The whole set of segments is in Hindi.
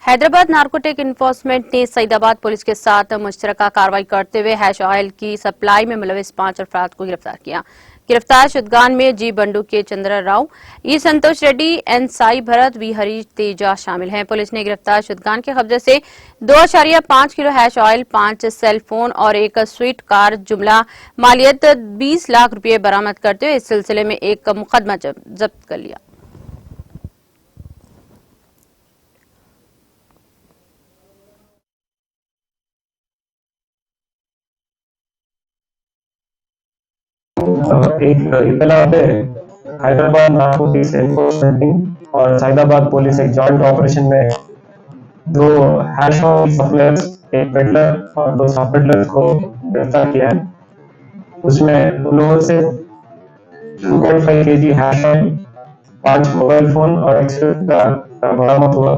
हैदराबाद नार्कोटिक इन्फोर्समेंट ने सईदाबाद पुलिस के साथ मुश्तरका कार्रवाई करते हुए हैश ऑयल की सप्लाई में मुलविस 5 अफराद को गिरफ्तार किया। गिरफ्तार शुदगान में जी बंडू के चंद्र राव, ई संतोष रेड्डी, एन साई भरत, वी हरीश तेजा शामिल हैं। पुलिस ने गिरफ्तार शुदगान के कब्जे से 2.5 kilo hash oil, 5 cell phone और एक स्वीट कार जुमला मालियत 20 लाख रुपए बरामद करते हुए इस सिलसिले में एक मुकदमा जब्त कर लिया। एक इतला पे हैदराबाद नार्कोटिक्स एनफोर्समेंट टीम और सईदाबाद पुलिस एक जॉइंट ऑपरेशन में 2 हैश ऑयल सप्लायर्स, एक पेडलर और 2 सब पेडलर्स को गिरफ्तार किया है। उसमें उन लोगों से 2.5 kg hash oil, 5 mobile phone और एक स्विफ्ट कार बरामद हुआ।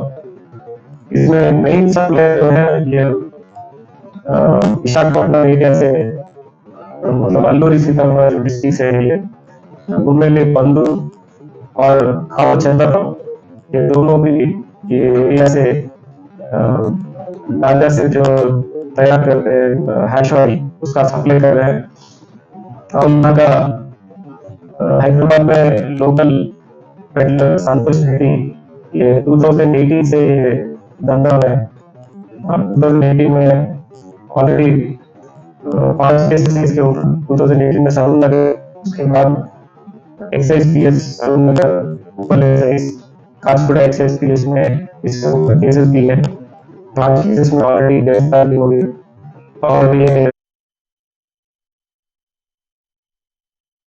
इसमें मेन सप्लायर जो है ये विशाखापट्टनम एरिया से, मतलब अल्लूरी सीतामढ़ी डिस्ट्रिक्ट से है। ये गुम्मेले बंधु और खाव चंद्रराव, ये दोनों भी ये एरिया से गांजा से जो तैयार करते हैं हैश ऑयल, उसका सप्लाई कर रहे हैं। और यहाँ का हैदराबाद में लोकल पेडलर संतोष रेड्डी, ये 2018 से धंधा में, 2018 में ऑलरेडी 5 केसेस इसके ऊपर 2018 में सारून नगर, उसके बाद एक्साइज पीएस सारून नगर पुलिस कासपुरा एक्साइज पीएस में इसके ऊपर केसेस भी है। 5 केसेस में ऑलरेडी गिरफ्तार भी हो गई और ये